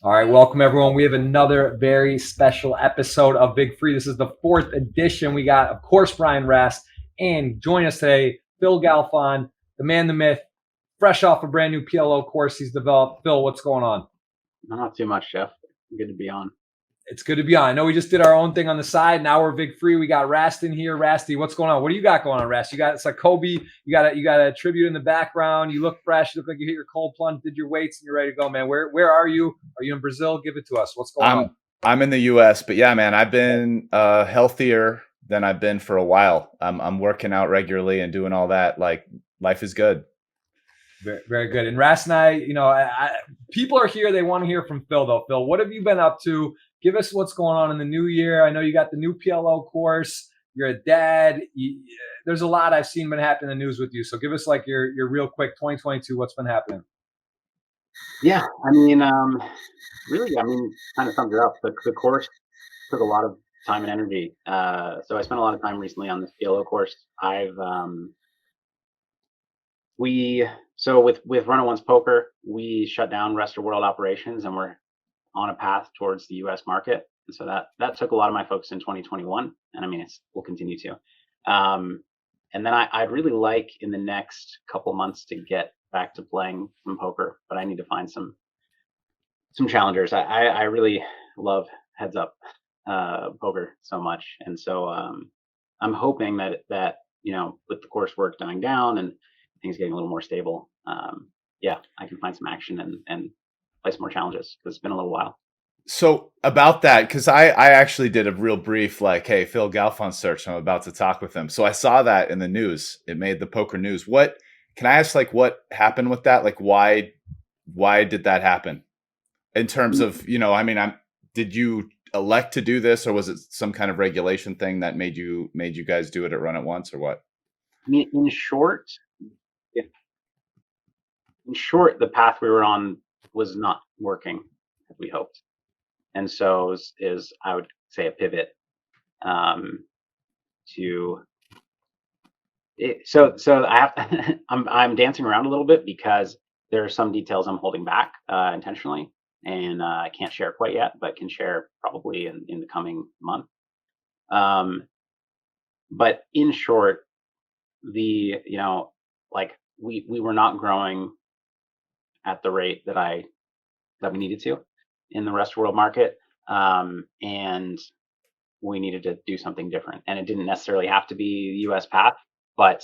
All right, welcome everyone. We have another very special episode of Big Free. This is the fourth edition. We got, of course, Brian Rast, and join us today, Phil Galfond, the man, the myth, fresh off a brand new PLO course he's developed. Phil, what's going on? Not too much, Jeff. Good to be on. It's good to be on. I know we just did our own thing on the side. Now we're Big Free. We got Rast in here. Rasty, what's going on? What do you got going on, Rast? You got, it's like Kobe. You got a tribute in the background. You look fresh. You look like you hit your cold plunge, did your weights, and you're ready to go, man. Where are you? Are you in Brazil? Give it to us. What's going on? I'm in the US, but yeah, man, I've been healthier than I've been for a while. I'm working out regularly and doing all that. Like life is good. Very, very good. And Ras and I, people are here. They want to hear from Phil, though. Phil, what have you been up to? Give us what's going on in the new year. I know you got the new PLO course. You're a dad. There's a lot I've seen been happening in the news with you. So give us like your real quick 2022. What's been happening? Yeah, really, kind of sums it up. The course took a lot of time and energy. So I spent a lot of time recently on this PLO course. With Run It Once Poker, we shut down rest of world operations, and we're on a path towards the U.S. market. And so that took a lot of my focus in 2021, and we'll continue to. And then I'd really like in the next couple months to get back to playing some poker, but I need to find some challengers. I really love heads up poker so much, and so I'm hoping that with the coursework dying down and things getting a little more stable, yeah, I can find some action and play some more challenges because it's been a little while. So about that, because I actually did a real brief like, hey, Phil Galfond search. I'm about to talk with him. So I saw that in the news. It made the poker news. What can I ask? Like, what happened with that? Like, why did that happen? In terms of, did you elect to do this, or was it some kind of regulation thing that made you guys do it at Run It Once, or what? In short, the path we were on was not working as we hoped, and so is I would say a pivot to it. So I have I'm dancing around a little bit because there are some details I'm holding back intentionally, and I can't share quite yet, but can share probably in the coming month. But in short, the like we were not growing at the rate that we needed to in the rest of the world market, and we needed to do something different. And it didn't necessarily have to be the U.S. path, but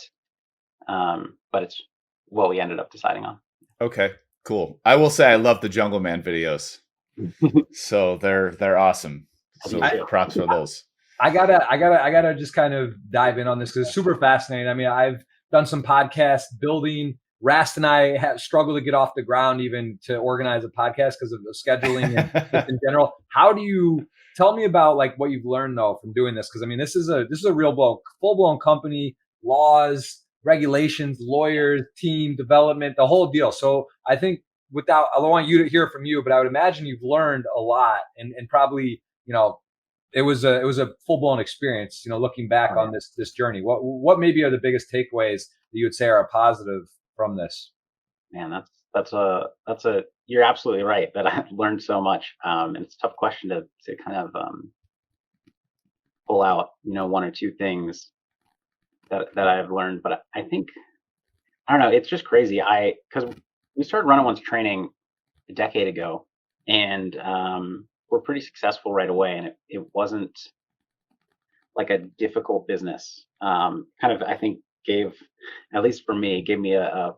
it's what we ended up deciding on. Okay, cool. I will say I love the Jungle Man videos. So they're awesome. So props for those. I gotta just kind of dive in on this because it's super fascinating. I mean, I've done some podcast building. Rast and I have struggled to get off the ground even to organize a podcast because of the scheduling and in general. How do you tell me about like what you've learned though from doing this? Because I mean, this is a real full blown company, laws, regulations, lawyers, team development, the whole deal. So I think I don't want you to hear from you, but I would imagine you've learned a lot and probably it was a full blown experience. Looking back on this journey, what maybe are the biggest takeaways that you would say are a positive from this? Man, that's a you're absolutely right that I've learned so much. And it's a tough question to kind of pull out, one or two things that I've learned. But I think I don't know. It's just crazy. Because we started Run It Once training a decade ago, and we're pretty successful right away. And it wasn't like a difficult business. Kind of, I think, at least for me, gave me a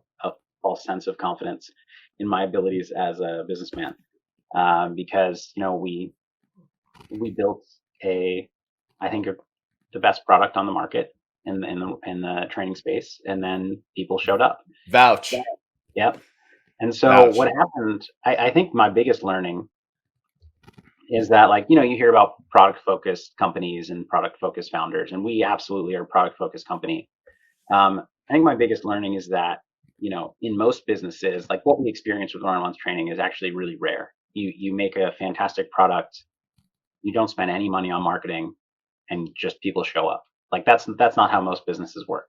false sense of confidence in my abilities as a businessman, because we built I think the best product on the market in the training space, and then people showed up. Vouch. Yep. And so what happened? I think my biggest learning is that, like, you hear about product focused companies and product focused founders, and we absolutely are a product focused company. I think my biggest learning is that, in most businesses, like what we experience with Run It Once training is actually really rare. You make a fantastic product, you don't spend any money on marketing, and just people show up. Like that's not how most businesses work.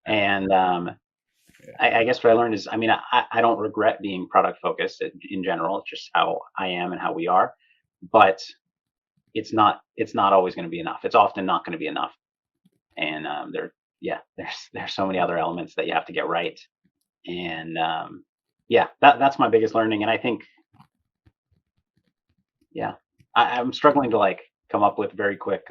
And I guess what I learned is, I mean, I don't regret being product focused in general. It's just how I am and how we are. But it's not always going to be enough. It's often not going to be enough. And there's so many other elements that you have to get right. And that's my biggest learning. And I think, I'm struggling to like come up with very quick,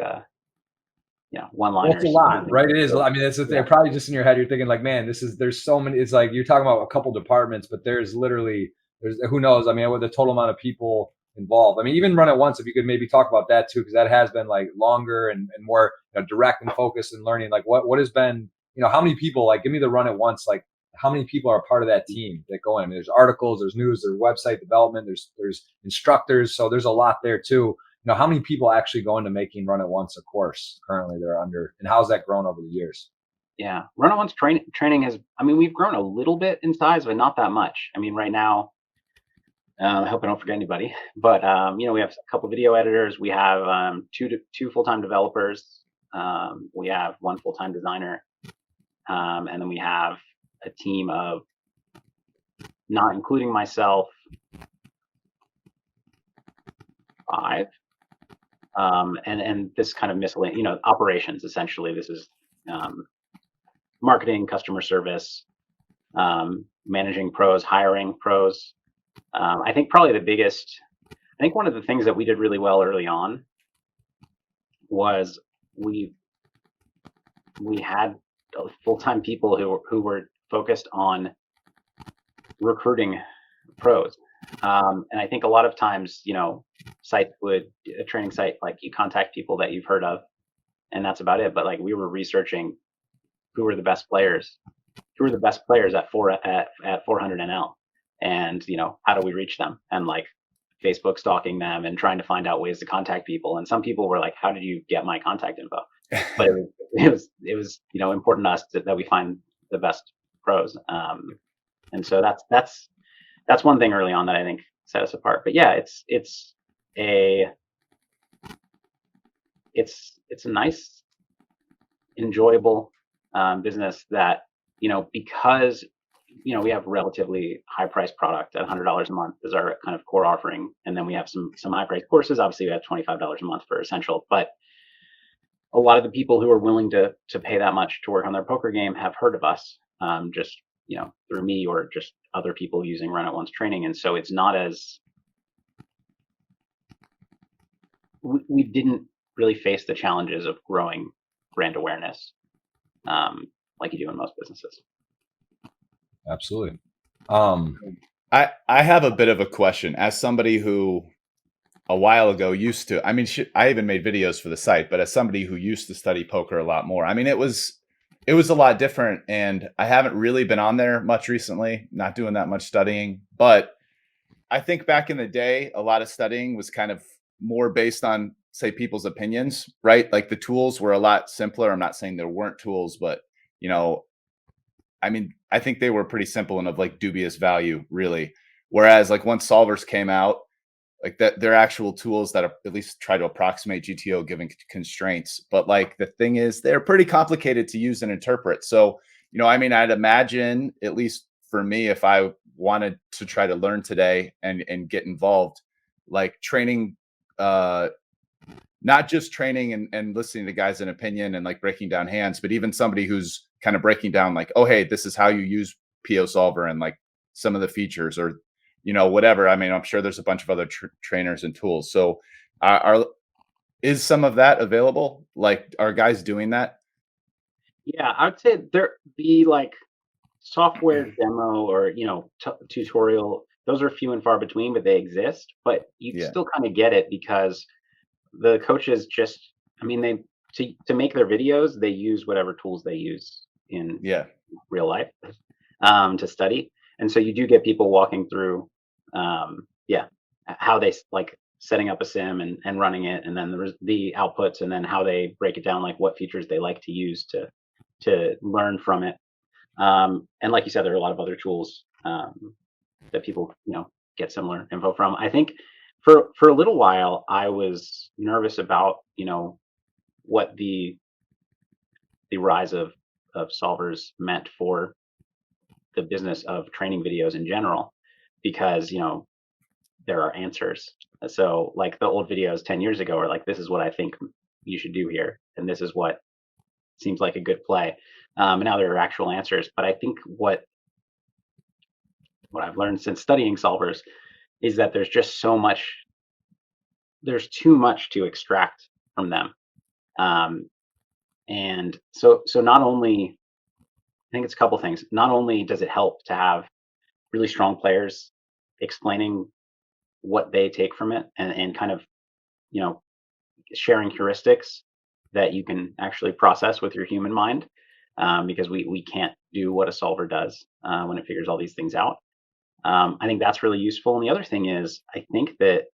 one-liners. It's a lot, right? It is. I mean, they're probably just in your head. You're thinking like, man, there's so many. It's like you're talking about a couple departments, but there's who knows? I mean, what the total amount of people involved. I mean, even Run It Once, if you could maybe talk about that too, because that has been like longer and more direct and focused and learning. Like what has been, how many people, like give me the Run It Once, like how many people are part of that team that go in? There's articles, there's news, there's website development, there's instructors. So there's a lot there too. How many people actually go into making Run It Once a course currently they're under, and how's that grown over the years? Yeah, Run It Once training has, I mean, we've grown a little bit in size, but not that much. I mean, right now, I hope I don't forget anybody, but we have a couple video editors. We have two full-time developers. We have one full-time designer, and then we have a team of, not including myself, 5. And this kind of miscellaneous, operations. Essentially, this is marketing, customer service, managing pros, hiring pros. I think probably one of the things that we did really well early on was we had full-time people who were focused on recruiting pros. And I think a lot of times, a training site, like you contact people that you've heard of, and that's about it. But like we were researching who were the best players at 400 NL, and how do we reach them, and like Facebook stalking them and trying to find out ways to contact people. And some people were like, how did you get my contact info? But it was important to us that we find the best pros. And so that's one thing early on that I think set us apart. But yeah, it's a nice, enjoyable business that, because we have relatively high priced product at $100 a month is our kind of core offering, and then we have some high priced courses. Obviously, we have $25 a month for Essential, but a lot of the people who are willing to pay that much to work on their poker game have heard of us, just through me or just other people using Run It Once training. And so it's not as, we didn't really face the challenges of growing brand awareness like you do in most businesses. Absolutely. I have a bit of a question as somebody who a while ago used to, I mean, I even made videos for the site, but as somebody who used to study poker a lot more, I mean, it was a lot different, and I haven't really been on there much recently, not doing that much studying. But I think back in the day, a lot of studying was kind of more based on, say, people's opinions, right? Like the tools were a lot simpler. I'm not saying there weren't tools, but I mean, I think they were pretty simple and of like dubious value, really. Whereas like once solvers came out, like that, they're actual tools that at least try to approximate GTO given constraints. But like the thing is, they're pretty complicated to use and interpret. So, I mean, I'd imagine, at least for me, if I wanted to try to learn today and get involved, like training, not just training and listening to guys' opinion and like breaking down hands, but even somebody who's kind of breaking down like, oh, hey, this is how you use PO Solver and like some of the features or whatever. I mean, I'm sure there's a bunch of other trainers and tools. So is some of that available? Like, are guys doing that? Yeah, I would say there be like software demo or, tutorial. Those are few and far between, but they exist. But you still kind of get it because the coaches just, I mean, to make their videos, they use whatever tools they use in real life to study. And so you do get people walking through, how they like setting up a sim and running it, and then the outputs, and then how they break it down, like what features they like to use to learn from it. And like you said, there are a lot of other tools that people get similar info from. I think for a little while, I was nervous about what the rise of solvers meant for the business of training videos in general, because there are answers. So like the old videos 10 years ago are like, this is what I think you should do here, and this is what seems like a good play. And now there are actual answers. But I think what I've learned since studying solvers is that there's too much to extract from them. And so not only, I think it's a couple things. Not only does it help to have really strong players explaining what they take from it, and kind of, sharing heuristics that you can actually process with your human mind, because we can't do what a solver does when it figures all these things out. I think that's really useful. And the other thing is, I think that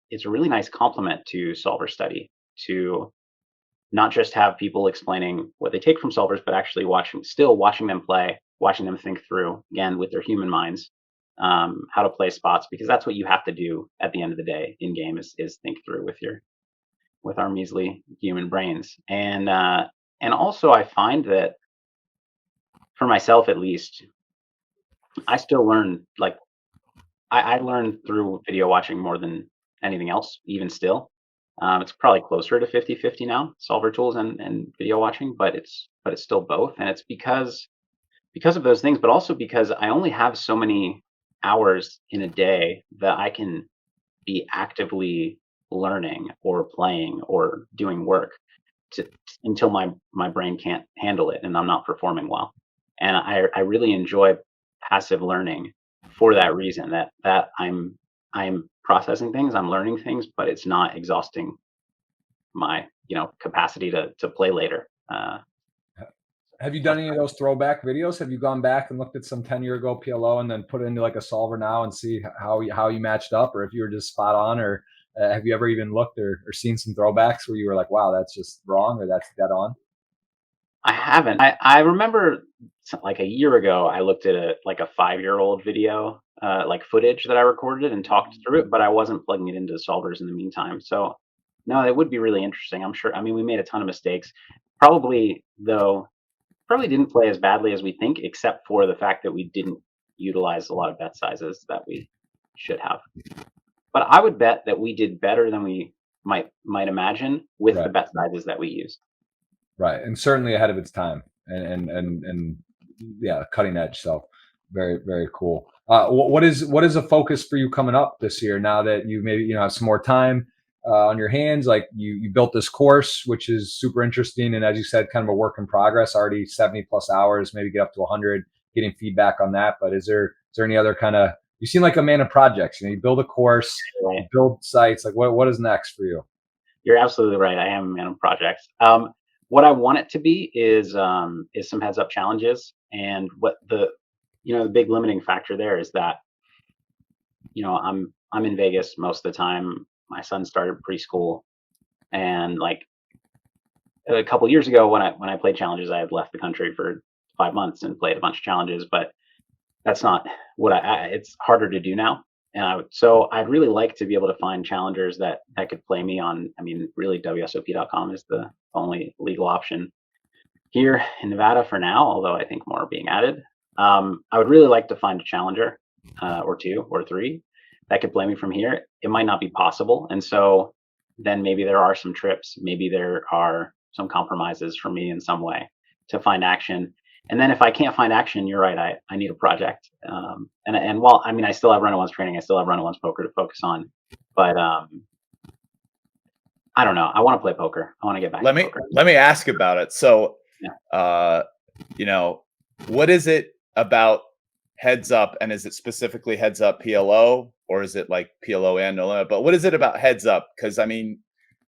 it's a really nice complement to solver study to not just have people explaining what they take from solvers, but actually watching them play, watching them think through, again, with their human minds, how to play spots, because that's what you have to do at the end of the day in game is think through with our measly human brains. And also I find that for myself, at least, I still learn, like, I learn through video watching more than anything else, even still. It's probably closer to 50-50 now, solver tools and video watching, but it's still both. And it's because of those things, but also because I only have so many hours in a day that I can be actively learning or playing or doing work until my brain can't handle it and I'm not performing well. And I really enjoy passive learning for that reason, that I'm processing things, I'm learning things, but it's not exhausting my capacity to play later. Have you done any of those throwback videos? Have you gone back and looked at some 10-year ago PLO and then put it into like a solver now and see how you matched up, or if you were just spot on, or have you ever even looked or seen some throwbacks where you were like, wow, that's just wrong, or that's dead on? I haven't. I remember like a year ago, I looked at a 5-year-old video, like footage that I recorded and talked through it, but I wasn't plugging it into solvers in the meantime. So no, it would be really interesting. I'm sure. I mean, we made a ton of mistakes. Probably didn't play as badly as we think, except for the fact that we didn't utilize a lot of bet sizes that we should have. But I would bet that we did better than we might imagine with the bet sizes that we used. Right, and certainly ahead of its time, and yeah, cutting edge. So very, very cool. What is a focus for you coming up this year, now that you maybe have some more time on your hands? Like you built this course, which is super interesting, and as you said, kind of a work in progress. Already 70 plus hours, maybe get up to 100. Getting feedback on that. But is there any other kind of? You seem like a man of projects. You build a course, you build sites. Like what is next for you? You're absolutely right. I am a man of projects. What I want it to be is some heads up challenges, and what the big limiting factor there is that I'm in Vegas most of the time. My son started preschool, and like a couple years ago when I played challenges, I had left the country for 5 months and played a bunch of challenges, but that's not what it's harder to do now. And so I'd really like to be able to find challengers that could play me on. I mean, really, WSOP.com is the only legal option here in Nevada for now, although I think more are being added. I would really like to find a challenger or 2 or 3 that could play me from here. It might not be possible. And so then maybe there are some trips, maybe there are some compromises for me in some way to find action. And then if I can't find action, you're right, I need a project. And while, I mean, I still have run-on-ones training, I still have run-on-ones poker to focus on, but I don't know. I want to play poker. I want to get back to poker. Let me ask about it. So, Yeah. What is it about Heads Up, and is it specifically Heads Up PLO, or is it like PLO and No Limit? But what is it about Heads Up? Because I mean,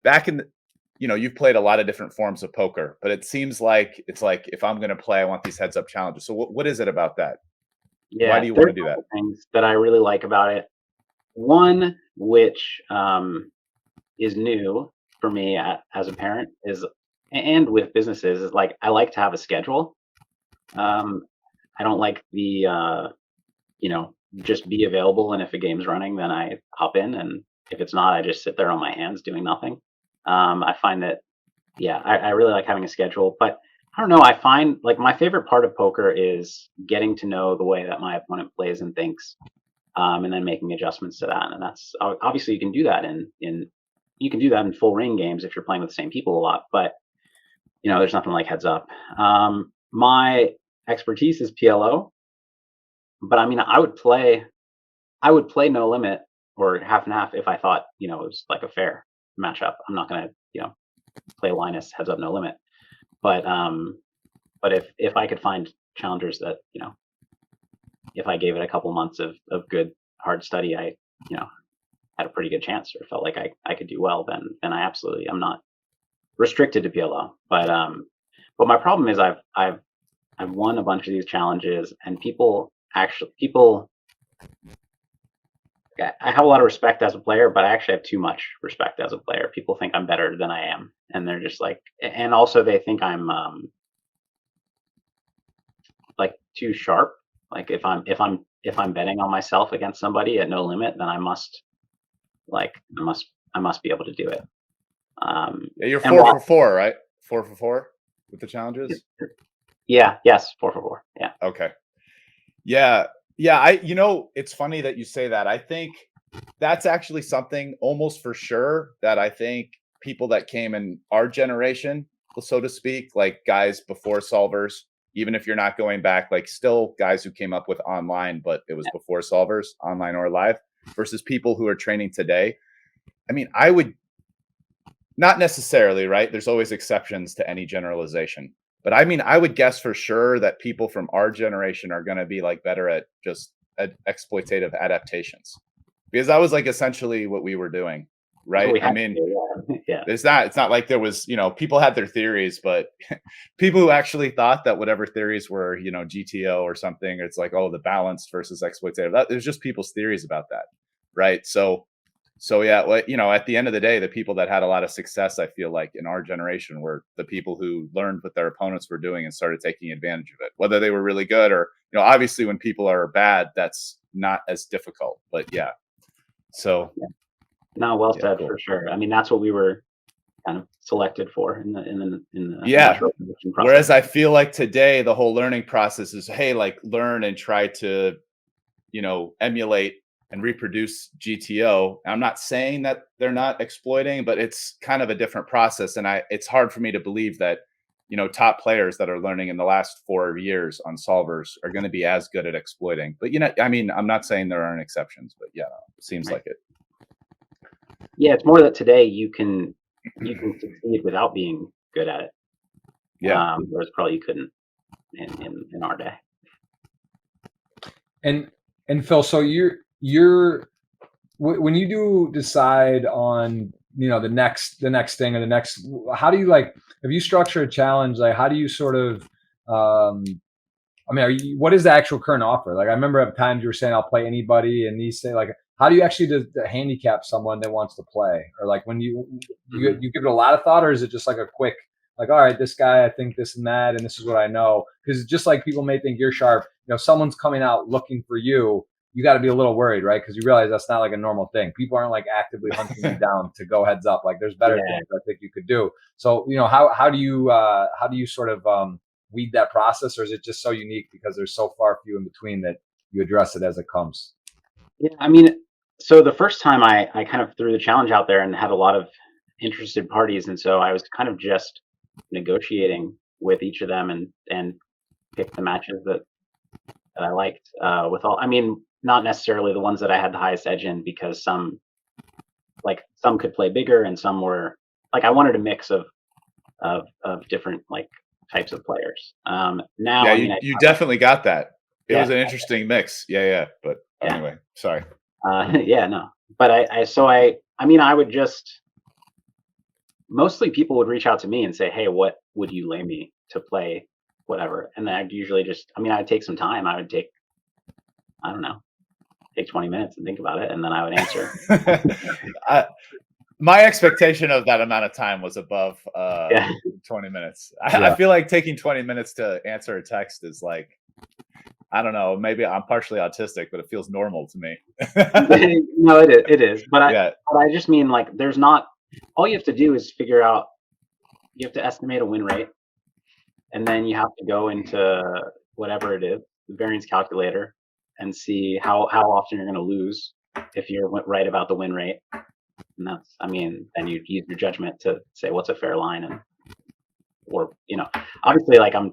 back in you've played a lot of different forms of poker, but it seems like it's like, if I'm going to play, I want these heads up challenges. So what is it about that? Yeah, why do you want to do that? Things that I really like about it. One, which is new for me as a parent, and with businesses, is like, I like to have a schedule. I don't like the just be available, and if a game's running, then I hop in, and if it's not, I just sit there on my hands doing nothing. I find that, I really like having a schedule, but I don't know. I find like my favorite part of poker is getting to know the way that my opponent plays and thinks, and then making adjustments to that. And that's obviously you can do that in full ring games if you're playing with the same people a lot. But there's nothing like heads up. My expertise is PLO, but I mean, I would play no limit or half and half if I thought it was like a fair matchup. I'm not gonna play Linus heads up no limit. But if I could find challengers that if I gave it a couple months of good hard study, I had a pretty good chance or felt like I could do well, then I'm not restricted to PLO. But my problem is I've won a bunch of these challenges, and people I have a lot of respect as a player, but I actually have too much respect as a player. People think I'm better than I am, and they're just like, and also they think I'm like too sharp. Like if I'm betting on myself against somebody at no limit, then I must be able to do it. Yeah, you're 4 for 4, right? 4 for 4 with the challenges. Yeah. Yes. 4 for 4. Yeah. Okay. Yeah. It's funny that you say that. I think that's actually something almost for sure that I think people that came in our generation, so to speak, like guys before solvers, even if you're not going back, like still guys who came up with online, but it was before solvers, online or live, versus people who are training today. I mean, I would not necessarily, right? There's always exceptions to any generalization. But I mean, I would guess for sure that people from our generation are going to be like better at just exploitative adaptations, because that was like essentially what we were doing, right? I mean, yeah. It's not like there was, people had their theories, but people who actually thought that whatever theories were, GTO or something, it's like, oh, the balanced versus exploitative. There's just people's theories about that, right? So yeah, at the end of the day, the people that had a lot of success, I feel like in our generation, were the people who learned what their opponents were doing and started taking advantage of it, whether they were really good or, obviously when people are bad, that's not as difficult, but yeah. So. Yeah. No, well said, cool. For sure. I mean, that's what we were kind of selected for in the yeah. process. Whereas I feel like today, the whole learning process is, hey, like learn and try to, emulate and reproduce GTO. I'm not saying that they're not exploiting, but it's kind of a different process. And it's hard for me to believe that, top players that are learning in the last 4 years on solvers are going to be as good at exploiting. But, I mean, I'm not saying there aren't exceptions, but yeah, it seems like it. Yeah. It's more that today you can succeed without being good at it. Yeah. Whereas probably you couldn't in our day. And Phil, so you're when you do decide on the next thing or the next, how do you if you structure a challenge, like how do you sort of what is the actual current offer? Like I remember at times you were saying I'll play anybody, and these say like, how do you actually handicap someone that wants to play? Or like when you give it a lot of thought, or is it just like a quick, like, all right, this guy, I think this and that, and this is what I know? Because just like people may think you're sharp, someone's coming out looking for you, you got to be a little worried, right? Because you realize that's not like a normal thing. People aren't like actively hunting you down to go heads up. Like there's better things I think you could do. So, how do you sort of weed that process, or is it just so unique because there's so far few in between that you address it as it comes? Yeah, I mean, so the first time I kind of threw the challenge out there and had a lot of interested parties, and so I was kind of just negotiating with each of them and picked the matches that I liked. I mean, not necessarily the ones that I had the highest edge in, because some could play bigger and some were like, I wanted a mix of different like types of players. Now, yeah, you definitely got that. It was an interesting mix. Yeah. But anyway, sorry. Yeah, no. But I would just, mostly people would reach out to me and say, hey, what would you lay me to play whatever? And then I'd usually just, I'd take some time. I would take 20 minutes and think about it, and then I would answer. My expectation of that amount of time was above 20 minutes. I feel like taking 20 minutes to answer a text is like, I don't know, maybe I'm partially autistic, but it feels normal to me. No, it is. But I just mean, like, there's not, all you have to do is figure out, you have to estimate a win rate, and then you have to go into whatever it is, the variance calculator, and see how often you're going to lose if you're right about the win rate. And that's, I mean, then you use your judgment to say what's a fair line, and or obviously, like I'm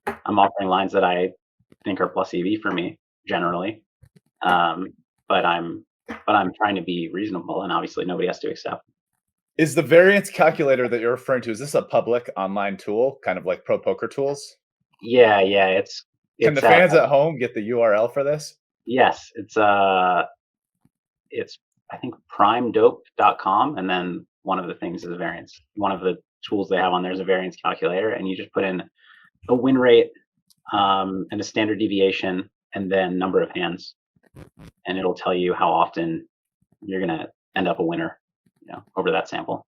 offering lines that I think are plus EV for me generally, but I'm trying to be reasonable, and obviously nobody has to accept. Is the variance calculator that you're referring to, is this a public online tool, kind of like Pro Poker Tools? Yeah, Can the fans at home get the URL for this? Yes, it's I think primedope.com, and then one of the things is a variance. One of the tools they have on there is a variance calculator, and you just put in a win rate and a standard deviation, and then number of hands, and it'll tell you how often you're gonna end up a winner, over that sample.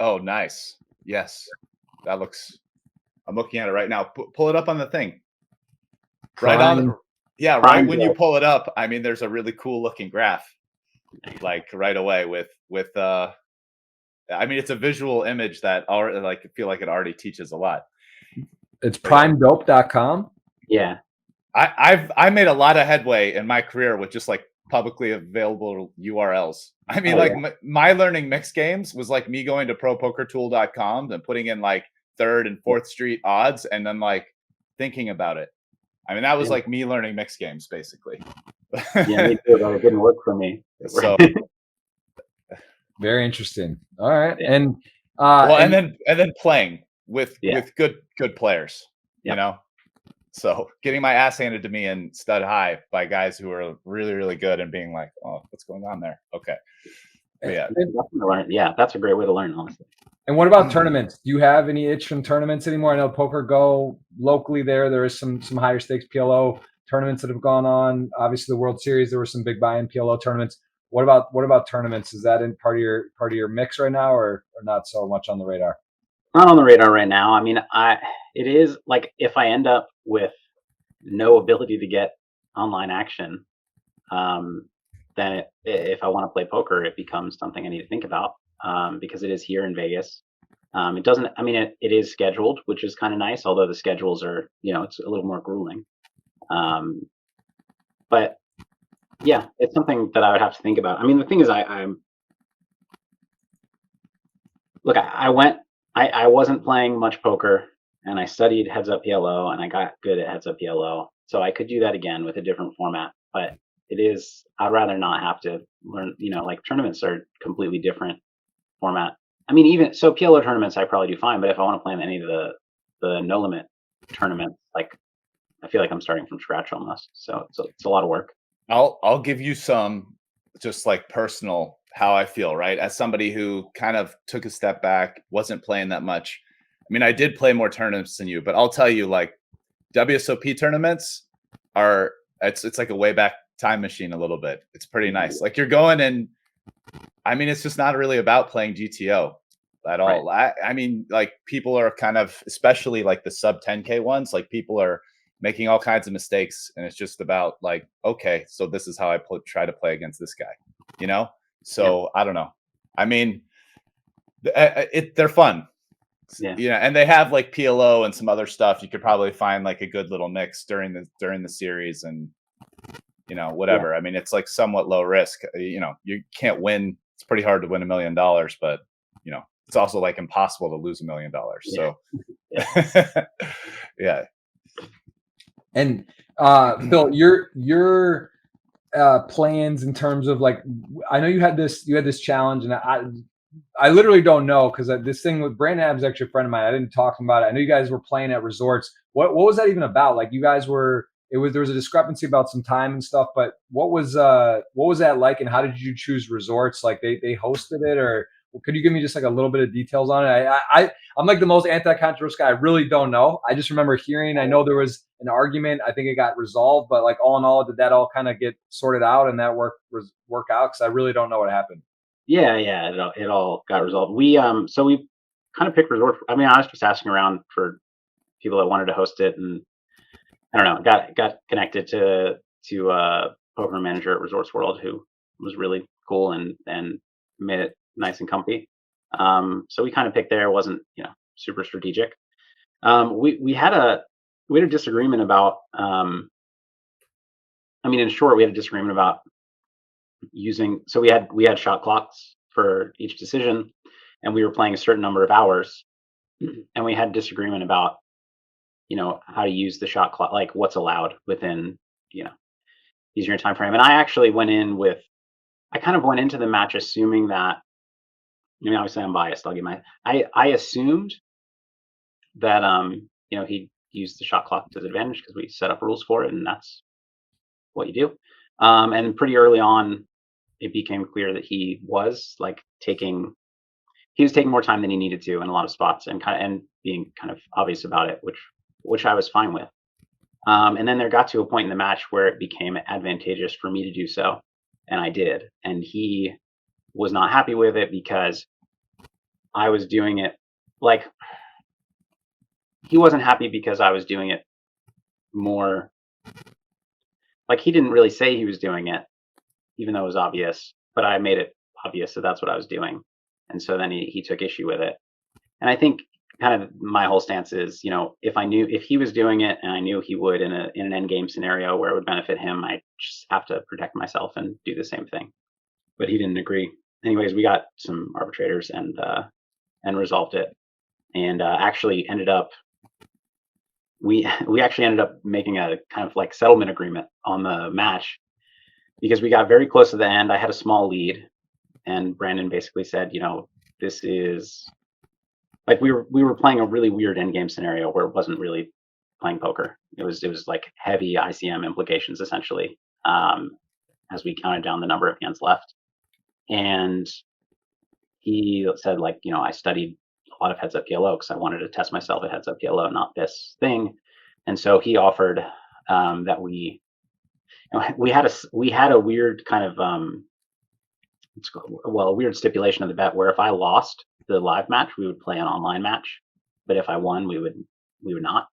Oh, nice. Yes, that looks. I'm looking at it right now. Pull it up on the thing. Right on. Yeah, right when you pull it up, I mean, there's a really cool looking graph, like right away with. I mean, it's a visual image that already, like, I feel like it already teaches a lot. It's primedope.com. Yeah, I made a lot of headway in my career with just like publicly available URLs. I mean, my learning mixed games was like me going to propokertool.com and putting in like 3rd and 4th Street odds, and then like thinking about it. I mean, that was like me learning mixed games, basically. Yeah, me too, but it didn't work for me. So very interesting. All right, and then playing with good players, So getting my ass handed to me in stud high by guys who are really, really good, and being like, "Oh, what's going on there?" Okay, yeah, that's a great way to learn, honestly. And what about tournaments? Do you have any itch from tournaments anymore? I know Poker Go locally there is some higher stakes PLO tournaments that have gone on. Obviously, the World Series, there were some big buy-in PLO tournaments. What about tournaments? Is that in part of your mix right now, or not so much on the radar? Not on the radar right now. I mean, it is like, if I end up with no ability to get online action, then if I want to play poker, it becomes something I need to think about, because it is here in Vegas. It doesn't, I mean, it is scheduled, which is kind of nice, although the schedules are, it's a little more grueling. But yeah, it's something that I would have to think about. I mean, the thing is, I wasn't playing much poker, and I studied heads up PLO, and I got good at heads up PLO. So I could do that again with a different format, but I'd rather not have to learn, like tournaments are completely different format. I mean, even so, PLO tournaments I probably do fine, but if I want to play in any of the no limit tournaments, like, I feel like I'm starting from scratch almost. So it's a lot of work. I'll give you some just like personal how I feel, right? As somebody who kind of took a step back, wasn't playing that much. I mean, I did play more tournaments than you, but I'll tell you, like, WSOP tournaments it's like a way back time machine a little bit. It's pretty nice. Like, you're going, and I mean, it's just not really about playing GTO at all. Right. I mean, like, people are kind of, especially like the sub 10K ones, like, people are making all kinds of mistakes, and it's just about like, okay, so this is how I try to play against this guy, So I don't know. I mean, they're fun. Yeah, and they have like PLO and some other stuff. You could probably find like a good little mix during the series, and whatever. Yeah. I mean, it's like somewhat low risk. You can't win. It's pretty hard to win $1 million, but it's also like impossible to lose $1 million. So yeah. And Phil, your plans in terms of, like, I know you had this challenge, and I literally don't know, because this thing with Brandon Adams is actually a friend of mine. I didn't talk about it. I know you guys were playing at resorts. What was that even about? Like, you guys there was a discrepancy about some time and stuff, but what was that like, and how did you choose resorts? Like, they hosted it, or could you give me just like a little bit of details on it? I'm like the most anti-controversial guy. I really don't know. I just remember hearing, I know there was an argument. I think it got resolved, but like, all in all, did that all kind of get sorted out and that work out? Because I really don't know what happened. Yeah, it all got resolved. We kind of picked resort. I mean, I was just asking around for people that wanted to host it, and I don't know, got connected to a poker manager at Resorts World who was really cool and made it nice and comfy. So we kind of picked there. It wasn't super strategic. We had a disagreement about. In short, we had a disagreement about using. So we had shot clocks for each decision, and we were playing a certain number of hours, and we had disagreement about how to use the shot clock, like what's allowed within using your time frame. And I actually kind of went into the match assuming that. Obviously I'm biased. I'll give I assumed that he used the shot clock to his advantage because we set up rules for it, and that's what you do. And pretty early on, it became clear that he was taking more time than he needed to in a lot of spots, and being kind of obvious about it, which I was fine with. And then there got to a point in the match where it became advantageous for me to do so, and I did. And he was not happy with it because I was doing it he wasn't happy because I was doing it more. He didn't really say he was doing it, even though it was obvious, but I made it obvious that that's what I was doing. And so then he took issue with it. And I think kind of my whole stance is, if he was doing it and I knew he would in an end game scenario where it would benefit him, I just have to protect myself and do the same thing. But he didn't agree. Anyways, we got some arbitrators and resolved it, and actually ended up we actually ended up making a kind of settlement agreement on the match, because we got very close to the end. I had a small lead, and Brandon basically said, this is we were playing a really weird end game scenario where it wasn't really playing poker. It was heavy ICM implications essentially, as we counted down the number of hands left. And he said, I studied a lot of heads up PLO because I wanted to test myself at heads up PLO, not this thing. And so he offered that we had a weird kind of a weird stipulation of the bet where if I lost the live match, we would play an online match, but if I won, we would not.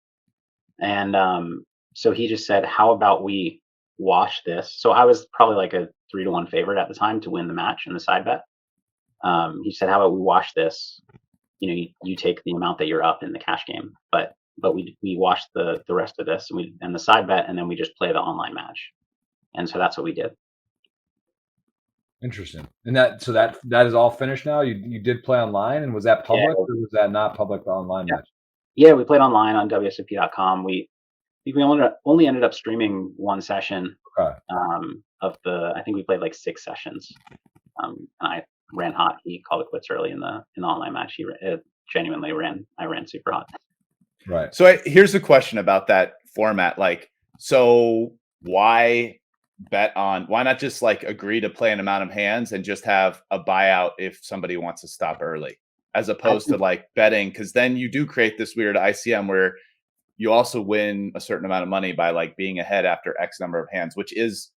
And so he just said, how about we wash this? So I was probably a 3-1 favorite at the time to win the match in the side bet. He said, how about we wash this? You take the amount that you're up in the cash game, but we wash the rest of this and the side bet, and then we just play the online match. And so that's what we did. Interesting. And that is all finished now. You did play online, and was that public or was that not public, the online match? Yeah, we played online on WSOP.com. We only ended up streaming one session. Okay. I think we played 6 sessions. And I ran hot. He called it quits early in the online match. He genuinely ran. I ran super hot. Right. So here's the question about that format. So why not just agree to play an amount of hands and just have a buyout if somebody wants to stop early, as opposed to betting? Because then you do create this weird ICM where you also win a certain amount of money by being ahead after X number of hands, which is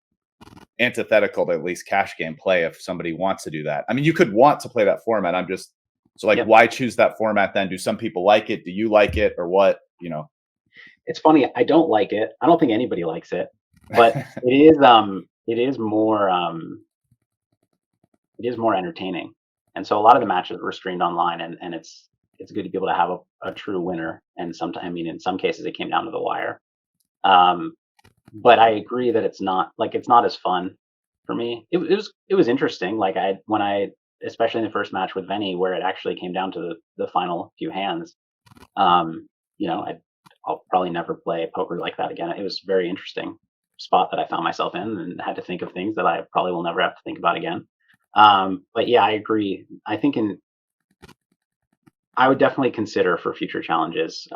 antithetical to at least cash game play if somebody wants to do that. You could want to play that format. Why choose that format then? Do some people like it? Do you like it, or what? It's funny. I don't like it. I don't think anybody likes it, but it is more entertaining. And so a lot of the matches were streamed online, and it's good to be able to have a true winner. And sometimes, in some cases it came down to the wire. But I agree that it's not as fun for me. It was interesting. Especially in the first match with Venny, where it actually came down to the final few hands. I'll probably never play poker like that again. It was a very interesting spot that I found myself in, and had to think of things that I probably will never have to think about again. But yeah, I agree. I think I would definitely consider for future challenges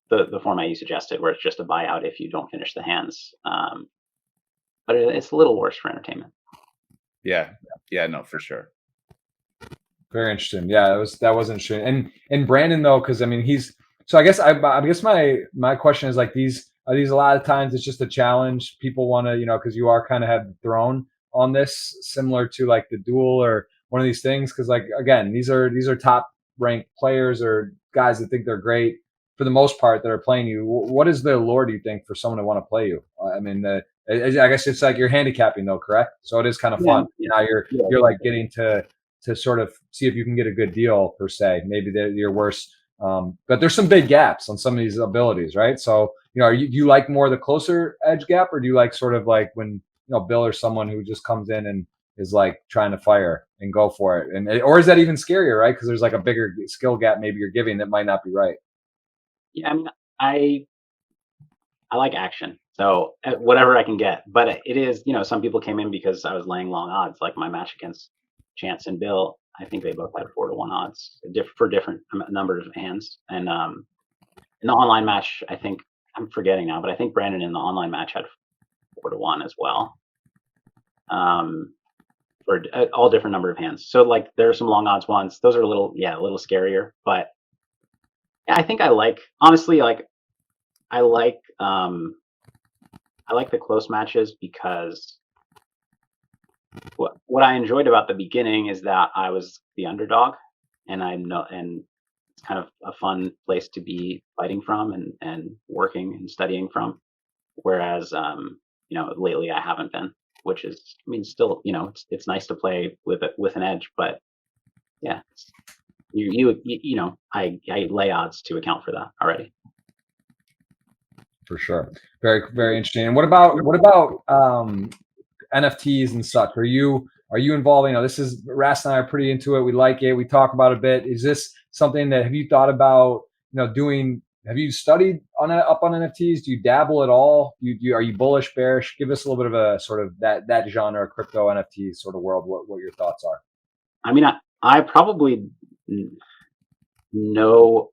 the format you suggested, where it's just a buyout if you don't finish the hands. But it's a little worse for entertainment. Yeah, no, for sure. Very interesting. Yeah, that was interesting. And Brandon though, because he's so I guess my question is these are these a lot of times it's just a challenge people want to because you are kind of had the throne on this, similar to the duel or one of these things, because again these are top ranked players or guys that think they're great for the most part that are playing you. What is the allure, do you think, for someone to want to play you? I guess it's you're handicapping though, correct? So it is kind of fun. Now you're getting to sort of see if you can get a good deal per se. Maybe your worst But there's some big gaps on some of these abilities, right? So, do you like more the closer edge gap, or do you like sort of like when, Bill or someone who just comes in and is like trying to fire and go for it? Or is that even scarier, right? Because there's like a bigger skill gap maybe you're giving that might not be right. Yeah, I mean, I like action, so whatever I can get. But it is, some people came in because I was laying long odds, like my match against Chance and Bill. I think they both had 4-1 odds for different numbers of hands. And in the online match, I think I'm forgetting now, but I think Brandon in the online match had 4-1 as well. For all different number of hands. So like there are some long odds ones. Those are a little scarier. But yeah, I think honestly, I like the close matches because what I enjoyed about the beginning is that I was the underdog, and it's kind of a fun place to be fighting from and working and studying from. Whereas lately I haven't been, which is, I mean, still, it's nice to play with an edge, but yeah, I lay odds to account for that already. For sure. Very, very interesting. And what about NFTs and such? Are you involved? This is, Rast and I are pretty into it. We like it. We talk about it a bit. Is this something that, have you thought about, doing? Have you studied up on NFTs? Do you dabble at all? Are you bullish, bearish? Give us a little bit of a sort of that genre, crypto NFT sort of world. What your thoughts are? I mean, I probably know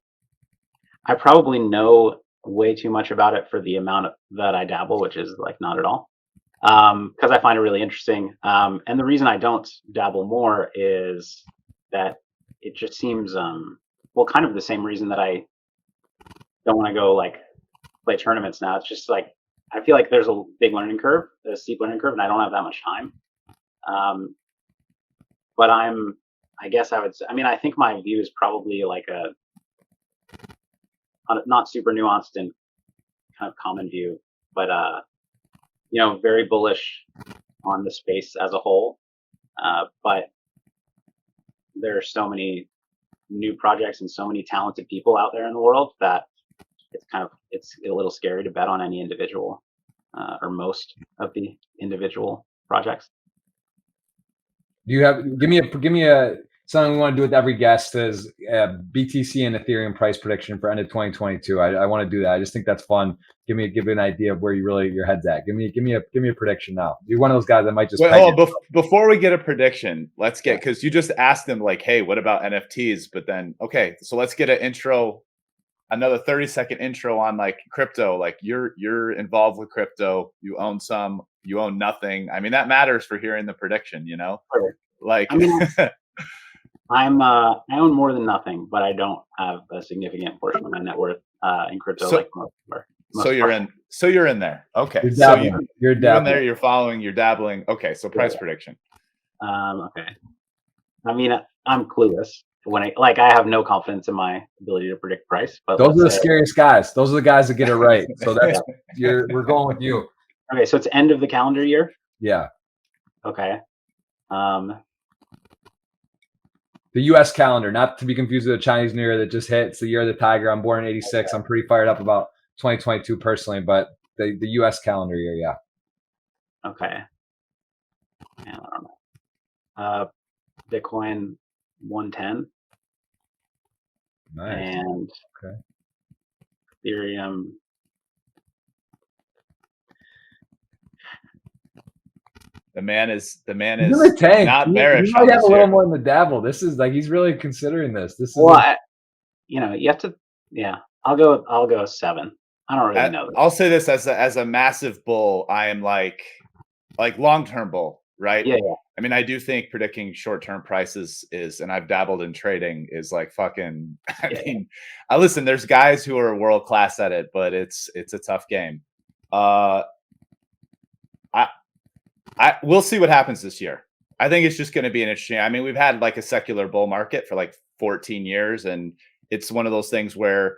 way too much about it for the amount that I dabble, which is like not at all. Because I find it really interesting. And the reason I don't dabble more is that it just seems, kind of the same reason that I don't want to go like play tournaments now. It's just like, I feel like there's a big learning curve, a steep learning curve, and I don't have that much time. But I guess I would say, I mean, I think my view is probably like not super nuanced and kind of common view, but very bullish on the space as a whole. But there are so many new projects and so many talented people out there in the world that it's a little scary to bet on any individual or most of the individual projects. Do you have, give me a something we want to do with every guest is BTC and Ethereum price prediction for end of 2022. I want to do that. I just think that's fun. Give me an idea of where your head's at. Give me a prediction now. You're one of those guys that might just. Before we get a prediction, let's get, because you just asked them like, hey, what about NFTs? But then, okay, so let's get an intro, another 30-second intro on like crypto. Like you're involved with crypto. You own some. You own nothing. I mean, that matters for hearing the prediction. Like. I mean, I own more than nothing, but I don't have a significant portion of my net worth in crypto. So you're in there. Okay. You're in there. You're following. You're dabbling. Okay. So price prediction. Okay. I mean, I'm clueless when I have no confidence in my ability to predict price. But those are the scariest guys. Those are the guys that get it right. So that's we're going with you. Okay. So it's end of the calendar year. Yeah. Okay. The U.S. calendar, not to be confused with the Chinese New Year that just hit. It's the year of the tiger. I'm born in '86. I'm pretty fired up about 2022 personally, but the U.S. calendar year, yeah. Okay. Yeah, I don't know. Bitcoin 110. Nice. And okay. Ethereum. The man is really not bearish. You might have a little more in the dabble. This is like, he's really considering this. This is you have to. Yeah, I'll go 7. I don't really know. I'll say this as a massive bull. I am like long-term bull, right? Yeah. I mean, I do think predicting short-term prices is, and I've dabbled in trading, is like fucking. I listen. There's guys who are world class at it, but it's a tough game. We'll see what happens this year. I think it's just going to be an interesting. I mean, we've had like a secular bull market for like 14 years, and it's one of those things where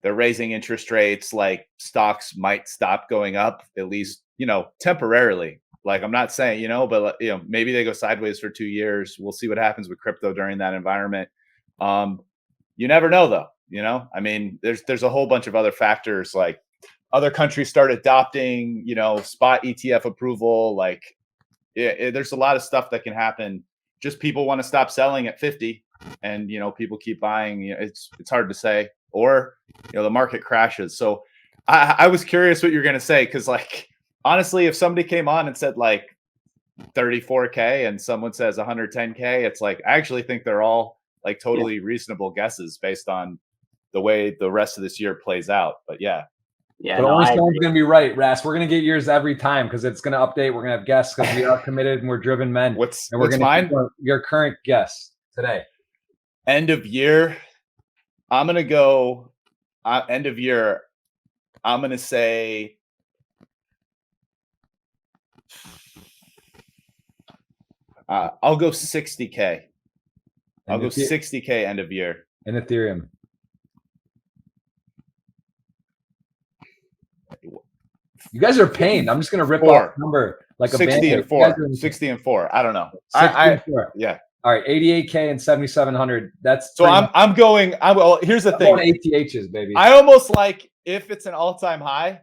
they're raising interest rates. Like stocks might stop going up, at least temporarily. Like I'm not saying but maybe they go sideways for 2 years. We'll see what happens with crypto during that environment. You never know, though. I mean, there's a whole bunch of other factors, like other countries start adopting, spot ETF approval. Like, there's a lot of stuff that can happen. Just people want to stop selling at 50, and people keep buying. It's hard to say, or the market crashes. So I was curious what you're gonna say, because like honestly, if somebody came on and said like 34K and someone says 110K, it's like I actually think they're all like totally reasonable guesses based on the way the rest of this year plays out. But yeah. But only someone's going to be right, Ras. We're going to get yours every time because it's going to update. We're going to have guests because we are committed and we're driven men. What's mine? Your current guess today. End of year. I'm going to go end of year. I'm going to say I'll go 60K. I'll go 60K end of year. In Ethereum. You guys are pained. I'm just going to rip off a number like 60 a and 4. 60 and 4. I don't know. 60 and 4. Yeah. All right, 88K and 7,700. That's so I'm going. Well, here's the thing. Going ATHs, baby. I almost like if it's an all-time high,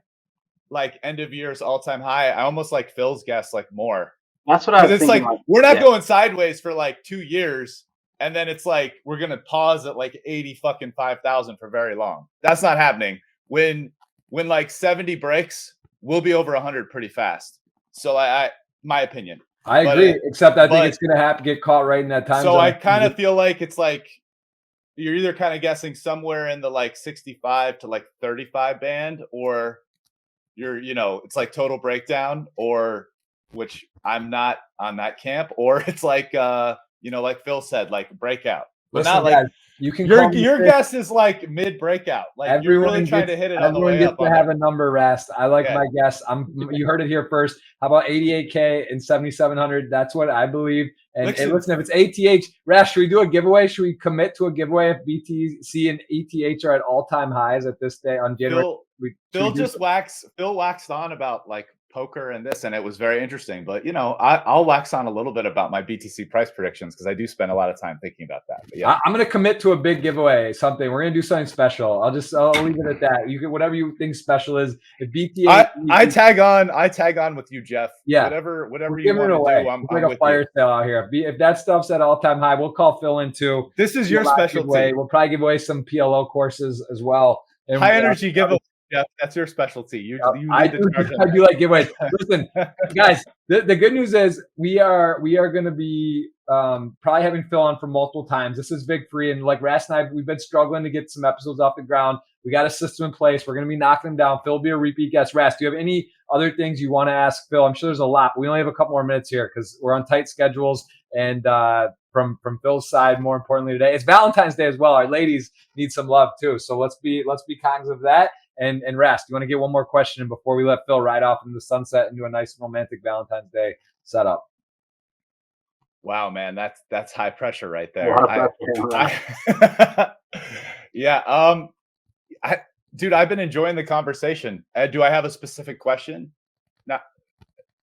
like end of year's all-time high. I almost like Phil's guess like more. That's what I was thinking. It's like we're not going sideways for like 2 years, and then it's like we're gonna pause at like 85,000 for very long. That's not happening. When like 70 breaks, we'll be over 100 pretty fast. So my opinion. I agree, except I think it's going to have to get caught right in that time zone. So I kind of feel like it's like you're either kind of guessing somewhere in the like 65 to like 35 band, or you're, it's like total breakdown, or which I'm not on that camp, or it's like, like Phil said, like breakout. But listen, not like guys, you can your guess is like mid breakout. Like you're really trying to hit it on the way up. Everyone gets to have a number, Rast. I like my guess. You heard it here first. How about 88K and 7,700? That's what I believe. And listen, if it's ATH, Rast, should we do a giveaway? Should we commit to a giveaway if BTC and ETH are at all-time highs at this day on January? Phil waxed on about like poker and this, and it was very interesting. But I'll wax on a little bit about my BTC price predictions because I do spend a lot of time thinking about that. But yeah, I'm going to commit to a big giveaway. We're going to do something special. I'll leave it at that. You can whatever you think special is. If BTC, I tag on with you, Jeff. Yeah, whatever you want to do. I'm like a fire sale out here. If that stuff's at all time high, we'll call Phil in too. This is your specialty. We'll probably give away some PLO courses as well. And high energy giveaway. Yeah, that's your specialty. I do like giveaways. Listen, guys, the good news is we are going to be probably having Phil on for multiple times. This is big free, and like Ras and I, we've been struggling to get some episodes off the ground. We got a system in place. We're going to be knocking them down. Phil will be a repeat guest. Ras, do you have any other things you want to ask Phil? I'm sure there's a lot, but we only have a couple more minutes here because we're on tight schedules. And from Phil's side, more importantly today, it's Valentine's Day as well. Our ladies need some love too, so let's be cognizant of that. And Rast, you want to get one more question before we let Phil ride off into the sunset and do a nice romantic Valentine's Day setup? Wow, man, that's high pressure right there. Yeah. Dude, I've been enjoying the conversation. Do I have a specific question?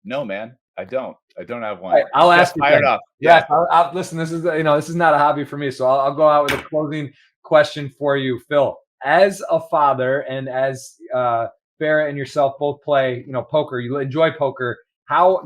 No, man, I don't. I don't have one. Right, I'll ask you. Fired up. Yeah. I'll listen. This is not a hobby for me, so I'll go out with a closing question for you, Phil. As a father and as Farrah and yourself both play, poker, you enjoy poker.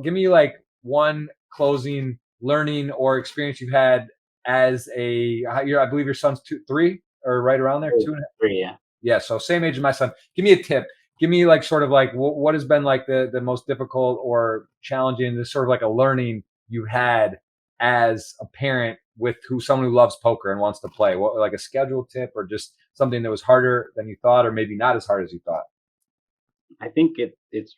Give me like one closing learning or experience you've had as I believe your son's 3 or right around there, 2 and 3, yeah. Yeah, so same age as my son. Give me a tip. Give me like sort of like what has been like the most difficult or challenging, this sort of like a learning you had as a parent with someone who loves poker and wants to play. What, like a schedule tip or just something that was harder than you thought, or maybe not as hard as you thought? I think it's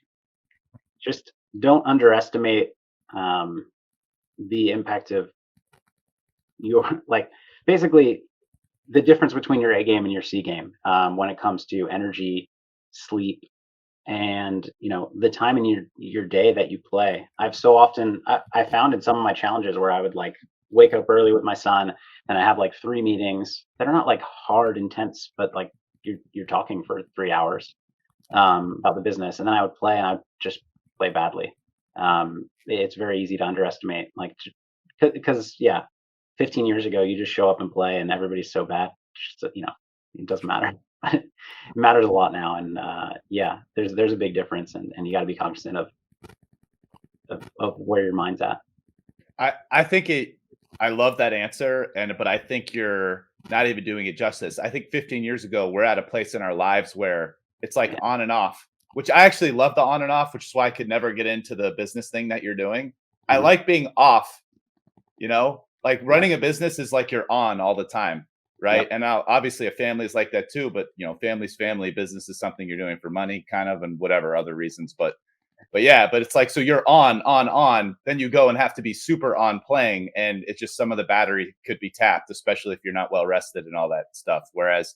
just don't underestimate the impact of basically the difference between your A game and your C game when it comes to energy, sleep, and the time in your day that you play. I've so often I found in some of my challenges where I would like wake up early with my son and I have like 3 meetings that are not like hard intense, but like you're talking for 3 hours about the business, and then I would play and I'd just play badly. It's very easy to underestimate, like, because 15 years ago you just show up and play and everybody's so bad. Just, it doesn't matter. It matters a lot now, and yeah, there's a big difference, and you got to be cognizant of where your mind's at. I think I love that answer, but I think you're not even doing it justice. I think 15 years ago, we're at a place in our lives where it's like on and off, which I actually love the on and off, which is why I could never get into the business thing that you're doing. I like being off, like running a business is like you're on all the time. Right. Yep. And now obviously a family is like that too, but family's family. Business is something you're doing for money kind of, and whatever other reasons. But yeah, but it's like, so you're on, then you go and have to be super on playing. And it's just some of the battery could be tapped, especially if you're not well rested and all that stuff. Whereas,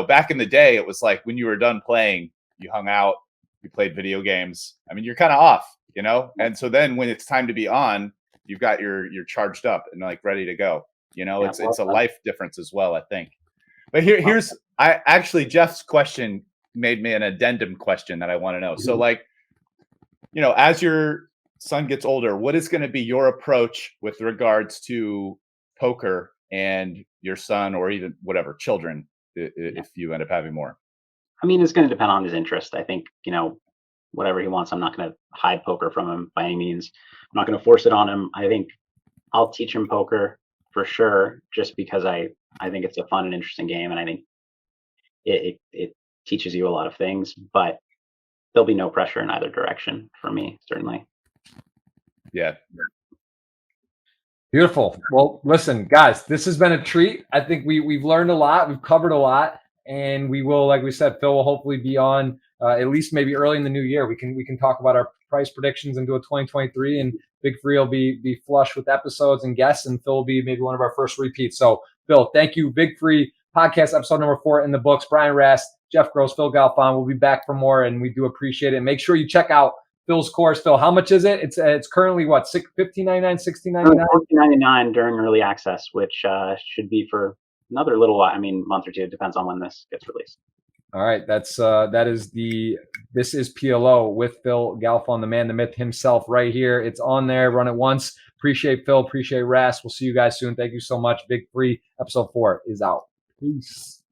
back in the day, it was like when you were done playing, you hung out, you played video games. I mean, you're kind of off, and so then when it's time to be on, you've got you're charged up and like ready to go. It's a life difference as well, I think. But here's Jeff's question made me an addendum question that I want to know. So like, as your son gets older, what is going to be your approach with regards to poker and your son, or even whatever, children, if you end up having more? I mean, it's going to depend on his interest. I think, whatever he wants, I'm not going to hide poker from him by any means. I'm not going to force it on him. I think I'll teach him poker for sure, just because I think it's a fun and interesting game, and I think it teaches you a lot of things, but there'll be no pressure in either direction for me, certainly. Yeah. Beautiful. Well, listen, guys, this has been a treat. I think we've learned a lot. We've covered a lot, and we will, like we said, Phil will hopefully be on at least maybe early in the new year. We can talk about our price predictions and do a 2023, and Big Free will be flush with episodes and guests, and Phil will be maybe one of our first repeats. So, Phil, thank you. Big Free podcast episode number 4 in the books. Brian Rast, Jeff Gross, Phil Galfond. We'll be back for more, and we do appreciate it. Make sure you check out Phil's course. Phil, how much is it? It's currently what, $15.99, $16.99? $14.99 during early access, which should be for another little while. I mean, month or two. It depends on when this gets released. All right, this is PLO with Phil Galfond, the man, the myth himself, right here. It's on there. Run it once. Appreciate Phil. Appreciate Rast. We'll see you guys soon. Thank you so much. Big Free episode 4 is out. Peace.